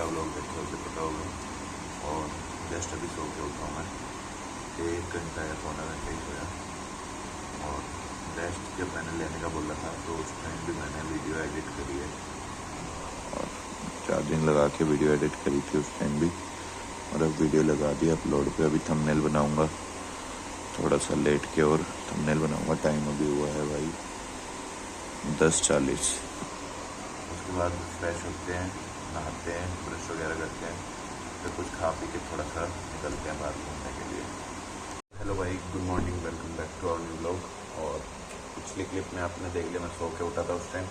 पिछला व्लॉग देखा उसे पता होगा। और जस्ट अभी सो के उठा हूँ मैं, 1 घंटा या पौना घंटा ही सोया। और रेस्ट जब मैंने लेने का बोला था तो उस टाइम भी मैंने वीडियो एडिट करी है और चार्जिंग लगा के वीडियो एडिट करी थी उस टाइम भी। और अब वीडियो लगा दी अपलोड पे। अभी थंबनेल बनाऊंगा थोड़ा सा लेट के और थंबनेल बनाऊंगा। टाइम अभी हुआ है भाई 10:40। उसके बाद फ्रेश होते हैं, नहाते हैं, ब्रश वगैरह करते हैं, फिर कुछ खा पी के थोड़ा सा निकलते हैं बाहर घूमने के लिए। हेलो भाई, good morning, welcome back to our new vlog. और पिछली क्लिप में आपने देख लिया मैं सो के उठा था उस टाइम।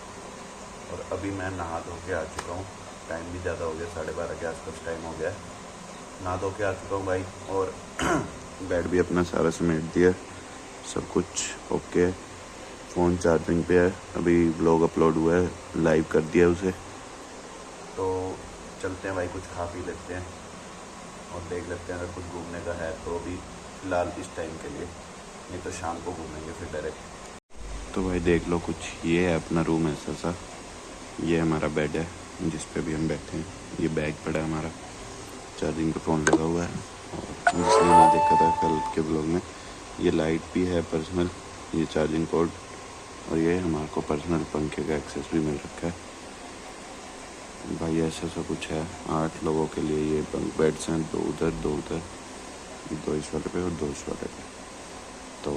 और अभी मैं नहा धो के आ चुका हूँ। टाइम भी ज़्यादा हो गया, 12:30 के आसपास टाइम हो गया है। नहा धो के आ चुका हूँ भाई। और बेड भी अपना सारा समेट दिया, सब कुछ ओके। फ़ोन चार्जिंग पे है, अभी व्लॉग अपलोड हुआ है, लाइव कर दिया उसे। तो चलते हैं भाई, कुछ खा पी लेते हैं और देख लेते हैं अगर कुछ घूमने का है तो अभी फ़िलहाल इस टाइम के लिए, नहीं तो शाम को घूमेंगे फिर डायरेक्ट। तो भाई देख लो कुछ, ये है अपना रूम ऐसा सा। ये हमारा बेड है जिस पे भी हम बैठे हैं। ये बैग पड़ा है हमारा, चार्जिंग पे फ़ोन लगा हुआ है। और जिसने मैं देखा था कल के ब्लॉग में, ये लाइट भी है पर्सनल, ये चार्जिंग पोर्ट, और ये हमारे को पर्सनल पंखे का एक्सेस भी मिल रखा है भाई। ऐसा सा कुछ है 8 लोगों के लिए। ये बंक बेड्स हैं, 2 उधर 2 उधर, 2 इस वाले पे और 2 इस वाले पे। तो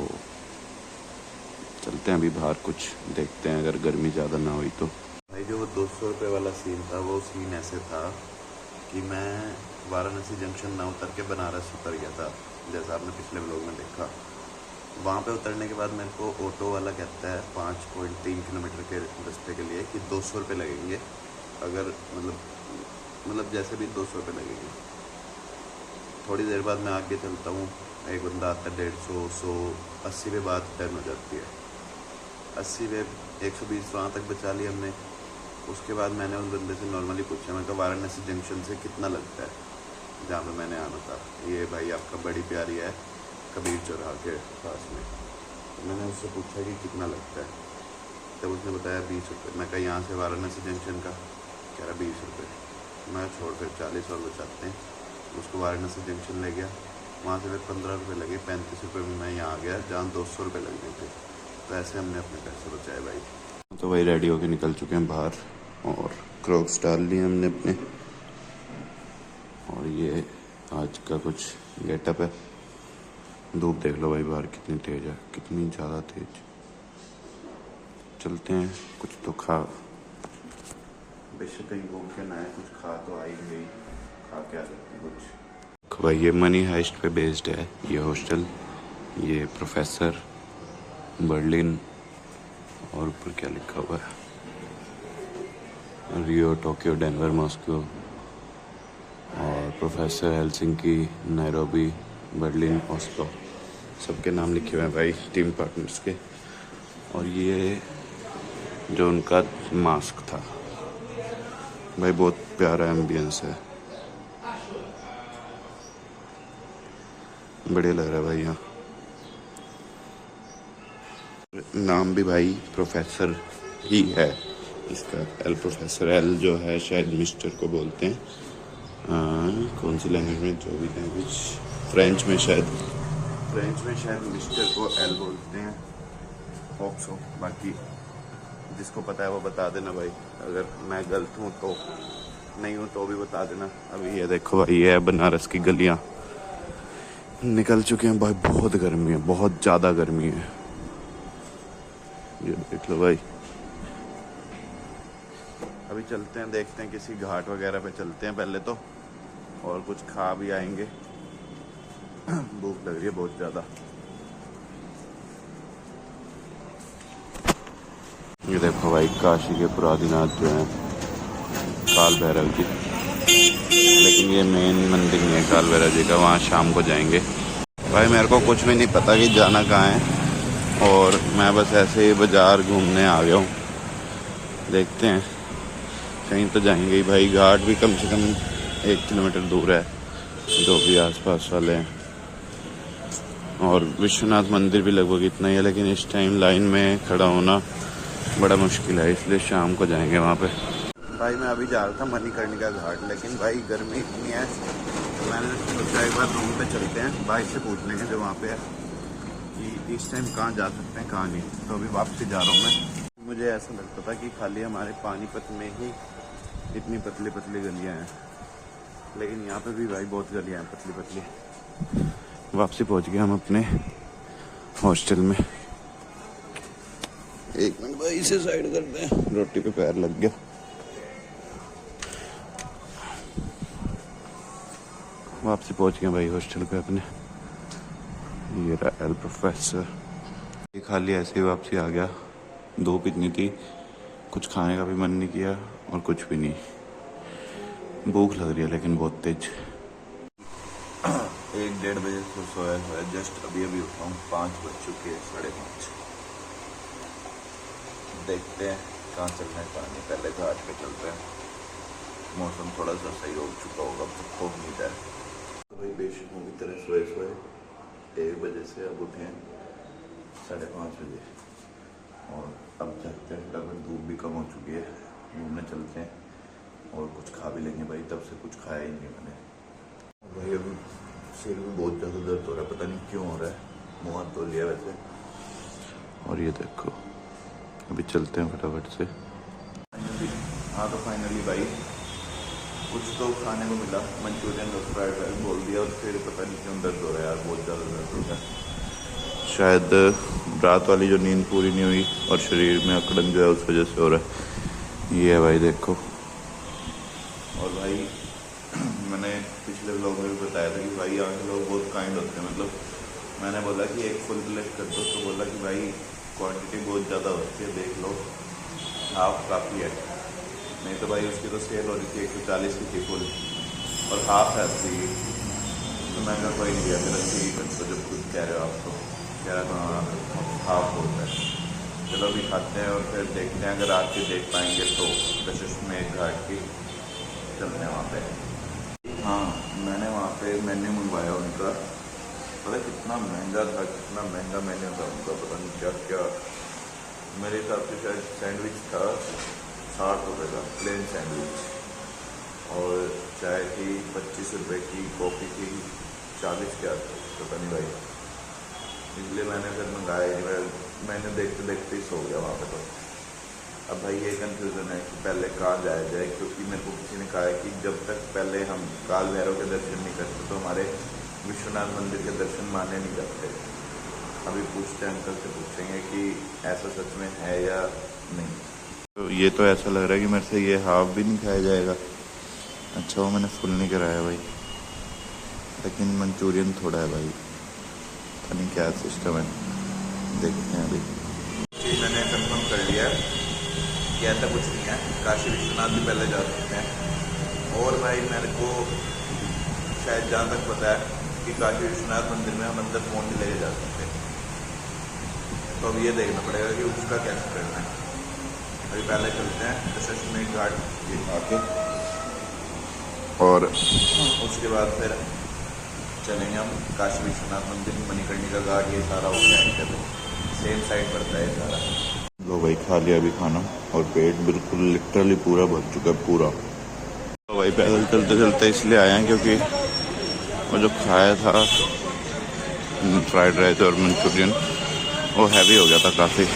चलते हैं अभी बाहर, कुछ देखते हैं अगर गर्मी ज़्यादा ना हुई तो। भाई जो वो 200 रुपये वाला सीन था, वो सीन ऐसे था कि मैं वाराणसी जंक्शन ना उतर के बनारस उतर गया था, जैसा आपने पिछले व्लॉग में देखा। वहाँ पे उतरने के बाद मेरे को ऑटो वाला कहता है 5.3 किलोमीटर के रास्ते के लिए कि 200 रुपये लगेंगे। अगर मतलब जैसे भी 200 रुपये लगेंगे। थोड़ी देर बाद मैं आगे चलता हूँ, एक बंदा आता है 150, 100, 80 पे बात टर्न हो जाती है। 80 पे 120 वहाँ तक बचा लिया हमने। उसके बाद मैंने उस बंदे से नॉर्मली पूछा, मैं कहा वाराणसी जंक्शन से कितना लगता है जहाँ पे मैंने आना था। ये भाई आपका बड़ी प्यारी है कबीर चौराहा के पास में। तो मैंने उससे पूछा कि कितना लगता है, तब उसने बताया 20 रुपये। मैं कहा यहाँ से वाराणसी जंक्शन का? कह रहा 20 रुपये। मैं छोड़ फिर 40 और बचाते हैं। उसको वाराणसी जंक्शन ले गया, वहाँ से फिर 15 रुपये लगे, 35 रुपये में मैं यहाँ आ गया जहाँ 200 रुपये लगने थे। तो ऐसे हमने अपने पैसे बचाए भाई। तो भाई रेडी होके निकल चुके हैं बाहर और क्रॉक्स डाल लिए हमने अपने। और ये आज का कुछ गेटअप है। धूप देख लो भाई बाहर कितनी तेज़ है, कितनी ज़्यादा तेज़। चलते हैं, कुछ तो खा, बेशक कहीं घूम के ना है, कुछ खा तो आई गई, खा के आ सकते हैं कुछ। भाई ये मनी हाइस्ट पे बेस्ड है ये हॉस्टल। ये प्रोफेसर बर्लिन, और ऊपर क्या लिखा हुआ है, रियो, टोक्यो, डेनवर, मॉस्को, और professor Helsinki, Nairobi, Berlin, Oslo, सबके नाम लिखे हुए हैं भाई टीम पार्टनर्स के। और ये जो उनका मास्क था भाई, बहुत प्यारा एम्बियंस है, बढ़िया लग रहा है भाई यहाँ। नाम भी भाई प्रोफेसर ही है इसका, एल प्रोफेसर। एल जो है शायद मिस्टर को बोलते हैं, कौन सी लैंग्वेज में, जो भी लैंग्वेज, फ्रेंच में शायद मिस्टर को एल बोलते हैं, होप सो। बाकी जिसको पता है वो बता देना भाई, अगर मैं गलत हूँ तो, नहीं हूँ तो भी बता देना। अभी ये देखो भाई, ये है बनारस की गलियाँ, निकल चुके हैं भाई। बहुत गर्मी है, बहुत ज़्यादा गर्मी है, ये देख लो भाई। अभी चलते हैं, देखते हैं किसी घाट वगैरह पे चलते हैं पहले तो, और कुछ खा भी आएंगे। भूख लग रही है बहुत ज़्यादा। ये देखो भाई, काशी के पुरादीनाथ जो हैं, काल भैरव जी। लेकिन ये मेन मंदिर नहीं है काल भैरव जी का, वहाँ शाम को जाएंगे। भाई मेरे को कुछ भी नहीं पता कि जाना कहाँ है, और मैं बस ऐसे ही बाज़ार घूमने आ गया हूँ। देखते हैं, कहीं तो जाएंगे ही भाई। घाट भी कम से कम 1 किलोमीटर दूर है, जो भी आसपास वाले हैं। और विश्वनाथ मंदिर भी लगभग इतना ही है, लेकिन इस टाइम लाइन में खड़ा होना बड़ा मुश्किल है, इसलिए शाम को जाएंगे वहाँ पे। भाई मैं अभी जा रहा था मणिकर्णिका घाट, लेकिन भाई गर्मी इतनी है तो मैंने सोचा एक बार रूम पे चलते हैं, भाई से पूछ लेंगे जो वहाँ पे है कि इस टाइम कहाँ जा सकते हैं कहाँ नहीं। तो अभी वापसी जा रहा हूँ मैं। मुझे ऐसा लगता था कि खाली हमारे पानीपत में ही इतनी पतली पतली गलियाँ हैं, लेकिन यहाँ पे भी भाई बहुत गलियाँ हैं पतली पतली। वापसी पहुँच गए हम अपने हॉस्टल में। एक मिनट भाई इसे साइड करते हैं, रोटी पे पैर लग गया। वापसी पहुंच गए भाई हॉस्टल पे अपने। ये रहा एल प्रोफेसर। ये खाली ऐसे ही वापसी आ गया। धूप इतनी थी, कुछ खाने का भी मन नहीं किया और कुछ भी नहीं। भूख लग रही है लेकिन बहुत तेज। 1-1:30 बजे से सोया हुआ, जस्ट अभी अभी उठा हूँ। 5 बज चुके हैं, 5:30। देखते हैं कहाँ चलना है कहाँ नहीं। पहले घाट पे चलते हैं, मौसम थोड़ा सा सही हो चुका होगा, सबको उम्मीद है। तो भाई बेशक की तरह सोए 1 बजे से अब उठे 5:30 बजे, और अब चलते हैं। लगभग धूप भी कम हो चुकी है, घूमने चलते हैं और कुछ खा भी लेंगे भाई। तब से कुछ खाया ही नहीं मैंने भाई। अभी सिर में बहुत ज़्यादा दर्द हो रहा है, पता नहीं क्यों हो रहा है। मुँह हाथ धो लिया वैसे। और ये देखो अभी चलते हैं फटाफट से। हाँ तो फाइनली भाई कुछ तो खाने को मिला। मंचूरियन और फ्राइड राइस बोल दिया, और फिर पता नहीं क्यों दर्द हो रहा है यार, बहुत ज़्यादा दर्द हो रहा है। शायद रात वाली जो नींद पूरी नहीं हुई और शरीर में अकड़न जो है उस वजह से हो रहा है। ये है भाई देखो। और भाई मैंने पिछले व्लॉग में भी बताया था कि भाई यहाँ के लोग बहुत काइंड होते हैं। मतलब मैंने बोला कि एक फुल प्लेट कर दो, तो बोला कि भाई क्वांटिटी बहुत ज़्यादा होती है, देख लो हाफ काफ़ी है। नहीं तो भाई उसकी तो सेल हो रही थी 140 की थी फुल, और हाफ है 80। तो महंगा कोई नहीं दिया, फिर 80 तो जब कुछ कह रहे हो आप तो कह रहा था हाँ हाफ होता है। चलो अभी खाते हैं और फिर देखते हैं, अगर आज के देख पाएंगे तो दशाश्वमेध घाट की चलते हैं वहाँ पे। हाँ मैंने वहाँ पे मेन्यू मंगवाया उनका, पता कितना महंगा था, कितना महंगा मेन्यू था उनका, पता नहीं क्या क्या। मेरे हिसाब से शायद सैंडविच था 60 रुपये का प्लेन सैंडविच, और चाय थी 25 रुपये की, कॉफ़ी थी 40 के आसपास, पता नहीं भाई। इसलिए मैंने फिर मंगाया ही नहीं। मैंने देखते देखते ही सो गया वहाँ पे। तो अब भाई ये कन्फ्यूज़न है कि पहले कहाँ जाया जाए, क्योंकि मेरे को किसी ने कहा है कि जब तक पहले हम काल भैरव के दर्शन नहीं करते तो हमारे विश्वनाथ मंदिर के दर्शन माने नहीं जाते। अभी पूछते हैं, अंकल से पूछेंगे कि ऐसा सच में है या नहीं। तो ये तो ऐसा लग रहा है कि मेरे से ये हाफ भी नहीं खाया जाएगा। अच्छा वो मैंने फुल नहीं कराया भाई, लेकिन मंचूरियन थोड़ा है भाई, पता नहीं क्या सिस्टम है, देखते हैं अभी। मैंने कंफर्म कर लिया कि ऐसा कुछ नहीं है, काशी विश्वनाथ भी पहले जा सकते हैं। और भाई मेरे को शायद जहाँ तक पता है कि काशी विश्वनाथ मंदिर में हम अंदर फ़ोन नहीं लेके जा सकते। तो अब ये देखना पड़ेगा कि उसका कैसे करना है। अभी पहले चलते हैं दशाश्वमेध घाट आके, और उसके बाद फिर चलेंगे हम काशी विश्वनाथ मंदिर, मणिकर्णिका घाट, ये सारा हो गया। सेम साइड पड़ता है सारा। लो भाई खा लिया अभी खाना, और पेट बिल्कुल लिटरली पूरा भर चुका है पूरा। तो भाई पैदल चलते चलते इसलिए आए हैं क्योंकि वो जो खाया था फ्राइड राइस और मंचूरियन वो हैवी हो गया था काफ़ी,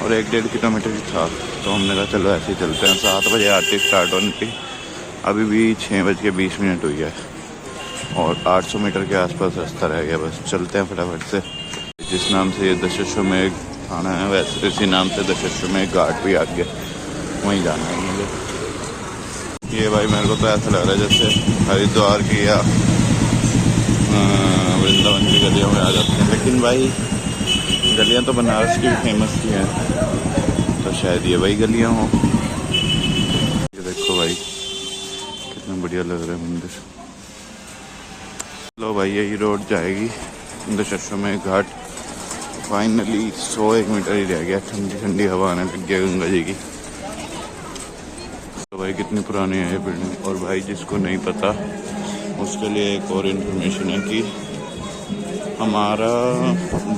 और 1-1.5 किलोमीटर ही था। तो हमने कहा चलो ऐसे ही चलते हैं। 7 बजे आरती स्टार्ट होने की, अभी भी 6:20 हुई है, और 800 मीटर के आसपास रास्ता रह गया। बस चलते हैं फटाफट से। जिस नाम से ये दशाश्वमेध थाना है, वैसे इसी नाम से दशाश्वमेध घाट भी आगे वहीं जाना है मुझे। ये भाई मेरे को तो ऐसा लग रहा है जैसे हरिद्वार की या वृंदावन की गलियों में आ जाते हैं, लेकिन भाई गलियाँ तो बनारस की भी फेमस ही हैं, तो शायद ये वही गलियाँ हों। ये देखो भाई कितना बढ़िया लग रहा है मंदिर। लो भाई यही रोड जाएगी दशाश्वमेध घाट। फाइनली 101 मीटर ही रह गया, ठंडी ठंडी हवा आने लग गया गंगा जी की। तो भाई कितनी पुरानी है ये बिल्डिंग। और भाई जिसको नहीं पता उसके लिए एक और इन्फॉर्मेशन है कि हमारा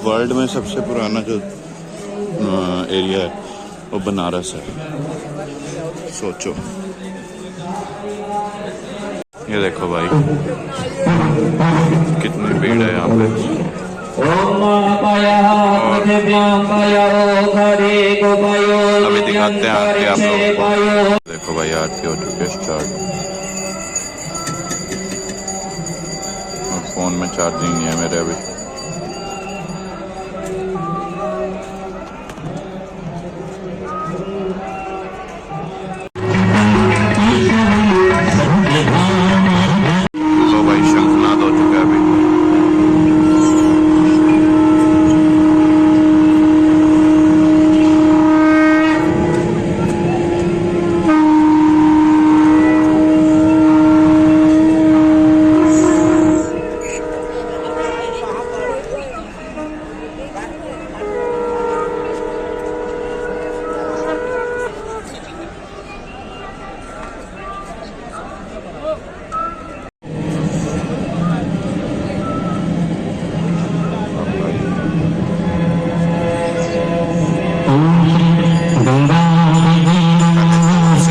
वर्ल्ड में सबसे पुराना जो एरिया है वो बनारस है। सोचो। ये देखो भाई कितनी भीड़ है यहाँ पे। अभी दिखाते हैं आरती आप लोगों को। देखो भाई आरती हो चुकी है स्टार्ट। और फोन में चार्जिंग नहीं है मेरे अभी। तो भाई शंखनाद हो चुका है अभी।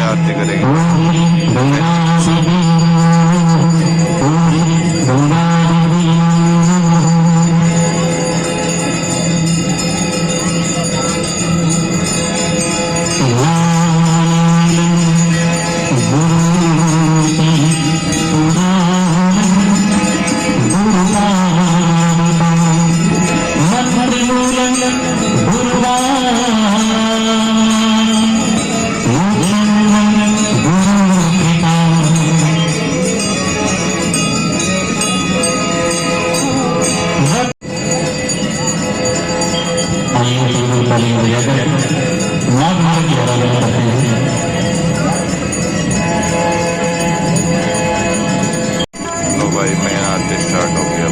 आरती करेंगे। तो भाई मैं आरती स्टार्ट हो गया।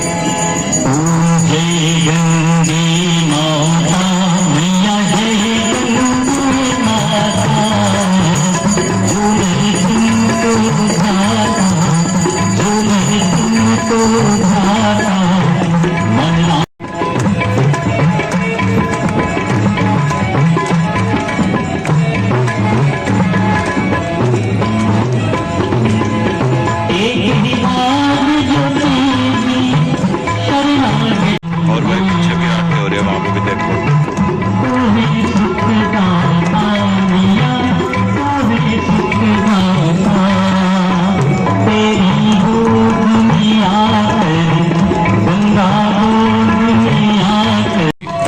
और भाई पीछे भी आरती हो रही है, वहाँ पे भी देखो।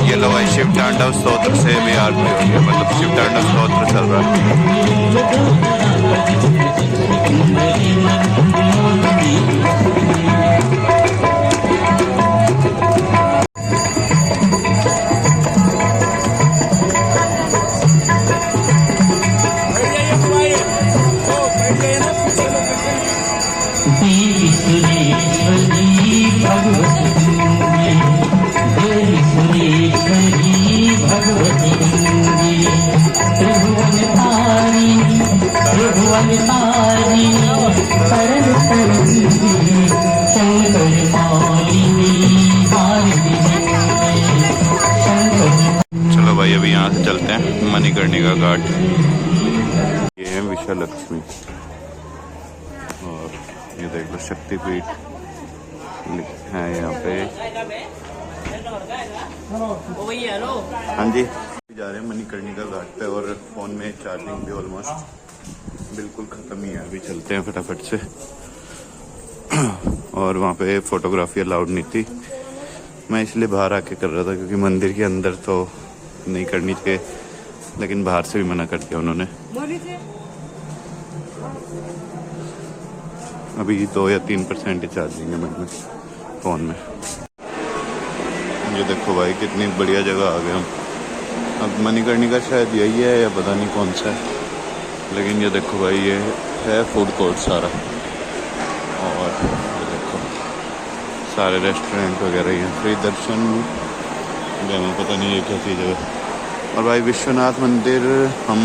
ये लो भाई शिव तांडव स्तोत्र से भी आरती हो रही है, मतलब शिव तांडव स्तोत्र चल रहा है। चलो भाई अभी यहाँ से चलते हैं मणिकर्णिका घाट। ये है विशालक्ष्मी और ये देख लो शक्तिपीठ है यहाँ पे। हाँ जी जा रहे हैं मणिकर्णिका घाट पे और फोन में चार्जिंग भी ऑलमोस्ट बिल्कुल ख़त्म ही है। अभी चलते हैं फटाफट से। और वहाँ पे फोटोग्राफी अलाउड नहीं थी, मैं इसलिए बाहर आके कर रहा था क्योंकि मंदिर के अंदर तो नहीं करनी चाहिए, लेकिन बाहर से भी मना कर दिया उन्होंने। अभी 2 या 3% ही चार्जिंग है मेरे में फ़ोन में। ये देखो भाई कितनी बढ़िया जगह आ गए हम। अब मणिकर्णिका शायद यही है या पता नहीं कौन सा है, लेकिन ये देखो भाई ये है फूड कोर्ट सारा। और ये देखो सारे रेस्टोरेंट वगैरह ही हैं। फ्री दर्शन में पता नहीं ये क्या चीज़ है। और भाई विश्वनाथ मंदिर हम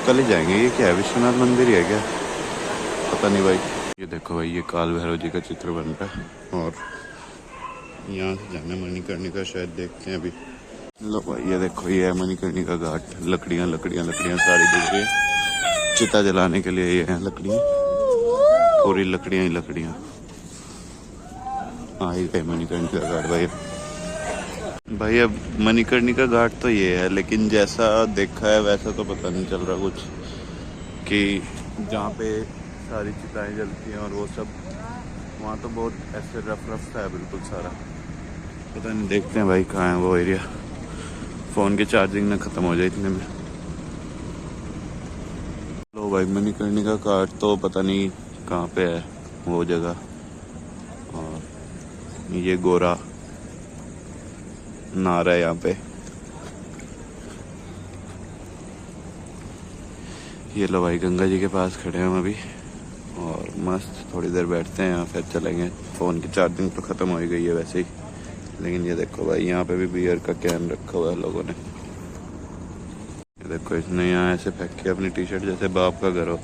कल ही जाएंगे। ये क्या है, विश्वनाथ मंदिर ही है क्या, पता नहीं भाई। ये देखो भाई ये काल भैरव जी का चित्र बन रहा है और यहाँ से जाना मणिकर्णिका शायद, देखते हैं अभी। लो भाई ये देखो ये है मणिकर्णिका घाट। लकड़ियाँ लकड़ियाँ लकड़ियाँ सारी दिख रही है। चिता जलाने के लिए ये हैं लकड़ियाँ, पूरी लकड़ियाँ ही लकड़ियाँ। हाँ ही गए मणिकर्णिका घाट भाई। भाई अब मणिकर्णिका घाट तो ये है, लेकिन जैसा देखा है वैसा तो पता नहीं चल रहा कुछ, कि जहाँ पे सारी चिताएं जलती हैं और वो सब, वहाँ तो बहुत ऐसे रफ रफ सा है बिल्कुल सारा। पता नहीं, देखते हैं भाई कहाँ है वो एरिया। फ़ोन की चार्जिंग ना ख़त्म हो जाए इतने में। लो भाई, मणिकर्णिका घाट तो पता नहीं कहाँ पे है वो जगह। और ये गोरा नारा है यहाँ पे। ये लो भाई, गंगा जी के पास खड़े हैं हम अभी, और मस्त थोड़ी देर बैठते हैं यहाँ, फिर चलेंगे। फ़ोन की चार्जिंग तो ख़त्म हो ही गई है वैसे ही, लेकिन ये देखो भाई, यहाँ पे भी बियर का कैन रखा हुआ है लोगों ने। ये देखो, इसने यहाँ ऐसे फेंक के अपनी टी शर्ट जैसे बाप का घर हो।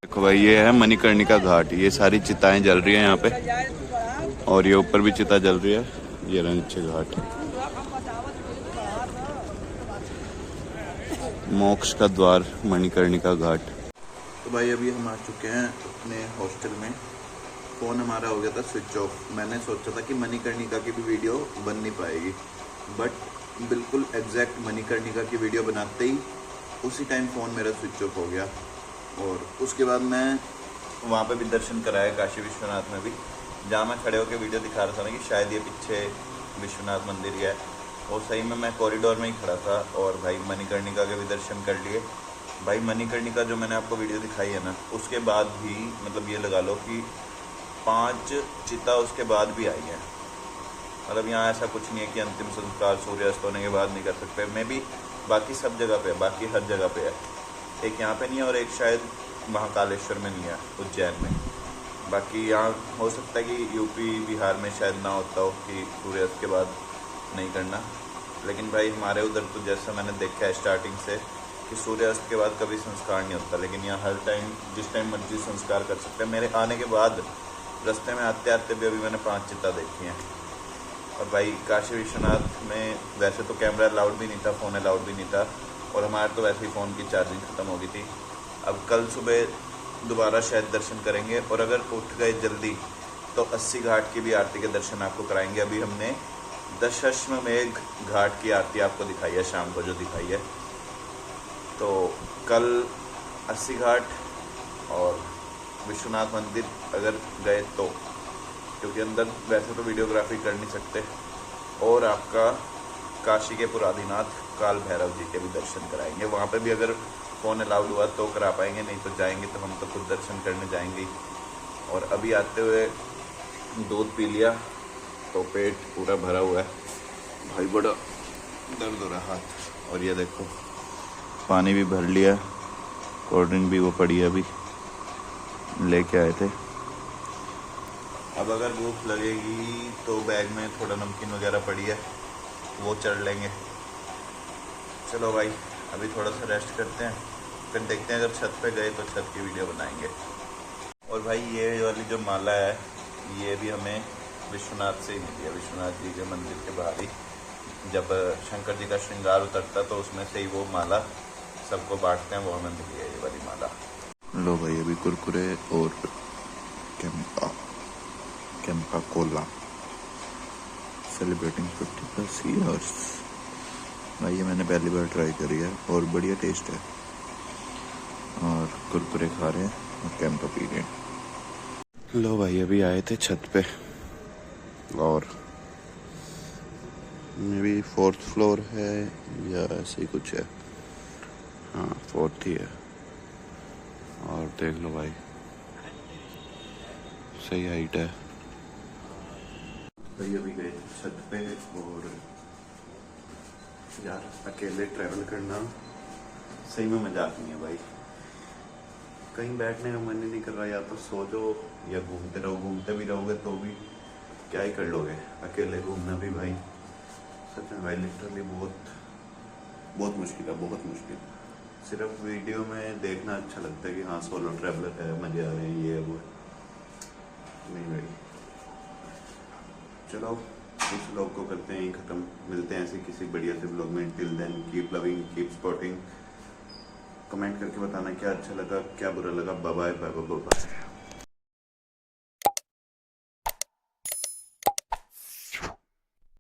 देखो भाई, ये है मणिकर्णिका घाट। ये सारी चिताएं जल रही है यहाँ पे, और ये ऊपर भी चिता जल रही है। ये नीचे घाट, मोक्ष का द्वार मणिकर्णिका घाट। तो भाई अभी हम आ चुके हैं अपने हॉस्टल में। फ़ोन हमारा हो गया था स्विच ऑफ। मैंने सोचा था कि मणिकर्णिका की भी वीडियो बन नहीं पाएगी, बट बिल्कुल एग्जैक्ट मणिकर्णिका की वीडियो बनाते ही उसी टाइम फ़ोन मेरा स्विच ऑफ हो गया। और उसके बाद मैं वहाँ पे भी दर्शन कराया, काशी विश्वनाथ में भी, जहाँ मैं खड़े होकर वीडियो दिखा रहा था ना कि शायद ये पीछे विश्वनाथ मंदिर है, और सही में मैं कॉरिडोर में ही खड़ा था। और भाई मणिकर्णिका के भी दर्शन कर लिए। भाई मणिकर्णिका जो मैंने आपको वीडियो दिखाई है ना, उसके बाद भी मतलब ये लगा लो कि 5 चिता उसके बाद भी आई हैं। मतलब यहाँ ऐसा कुछ नहीं है कि अंतिम संस्कार सूर्यास्त होने के बाद नहीं कर सकते। मैं भी बाकी सब जगह पे है, बाकी हर जगह पे है। एक यहाँ पे नहीं है, और एक शायद महाकालेश्वर में नहीं है, उज्जैन में। बाकी यहाँ हो सकता है कि यूपी बिहार में शायद ना होता हो कि सूर्यास्त के बाद नहीं करना, लेकिन भाई हमारे उधर तो जैसा मैंने देखा है स्टार्टिंग से कि सूर्यास्त के बाद कभी संस्कार नहीं होता, लेकिन यहाँ हर टाइम जिस टाइम मर्जी संस्कार कर सकते हैं। मेरे आने के बाद रास्ते में आते आते भी अभी मैंने 5 चिता देखी हैं। और भाई काशी विश्वनाथ में वैसे तो कैमरा अलाउड भी नहीं था, फ़ोन अलाउड भी नहीं था, और हमारे तो वैसे ही फ़ोन की चार्जिंग ख़त्म हो गई थी। अब कल सुबह दोबारा शायद दर्शन करेंगे, और अगर उठ गए जल्दी तो 80 घाट की भी आरती के दर्शन आपको कराएंगे। अभी हमने दशाश्वमेध घाट की आरती आपको दिखाई है शाम को, जो दिखाई है। तो कल 80 घाट और विश्वनाथ मंदिर अगर गए तो, क्योंकि अंदर वैसे तो वीडियोग्राफी कर नहीं सकते, और आपका काशी के पुराधिनाथ काल भैरव जी के भी दर्शन कराएंगे। वहाँ पे भी अगर फ़ोन अलाउड हुआ तो करा पाएंगे, नहीं तो जाएंगे तो हम तो खुद दर्शन करने जाएंगे। और अभी आते हुए दूध पी लिया तो पेट पूरा भरा हुआ है भाई, बड़ा दर्द हो रहा हाथ। और ये देखो, पानी भी भर लिया, कोल्ड ड्रिंक भी वो पड़ी है, अभी लेके आए थे। अब अगर भूख लगेगी तो बैग में थोड़ा नमकीन वगैरह पड़ी है, वो चढ़ लेंगे। चलो भाई, अभी थोड़ा सा रेस्ट करते हैं, फिर देखते हैं अगर छत पे गए तो छत की वीडियो बनाएंगे। और भाई ये वाली जो माला है, ये भी हमें विश्वनाथ से ही मिली है। विश्वनाथ जी के मंदिर के बाहर ही जब शंकर जी का श्रृंगार उतरता तो उसमें से ही वो माला सबको बांटते हैं, वो हमें मिली है ये वाली माला। लो भाई, अभी कुरकुरे और कैंपा कोला सेलिब्रेटिंग 50+ ईयर्स। भाई ये मैंने पहली बार ट्राई करी है और बढ़िया टेस्ट है। और कुरकुरे खा रहे हैं और कैंपा पी रहे हैं। लो भाई, अभी आए थे छत पे, और मे बी 4th फ्लोर है या ऐसे ही कुछ है। हाँ, 4th ही है। और देख लो भाई, सही हाइट है भाई। अभी गए छत पे, और यार अकेले ट्रैवल करना सही में मजाक नहीं है भाई। कहीं बैठने का मन ही नहीं कर रहा, या तो सो जाओ या घूमते रहो। घूमते भी रहोगे तो भी क्या ही कर लोगे, अकेले घूमना भी भाई सच में भाई लिटरली बहुत मुश्किल है, बहुत मुश्किल। सिर्फ वीडियो में देखना अच्छा लगता है कि हाँ सोलो ट्रैवलर है, मजे आ रहे हैं, ये वो। नहीं भाई, चलो इस व्लॉग को करते हैं ही ख़त्म। मिलते हैं ऐसे किसी बढ़िया से व्लॉग में। Till then keep loving, keep supporting. Comment करके बताना क्या अच्छा लगा, क्या बुरा लगा। Bye bye bye bye.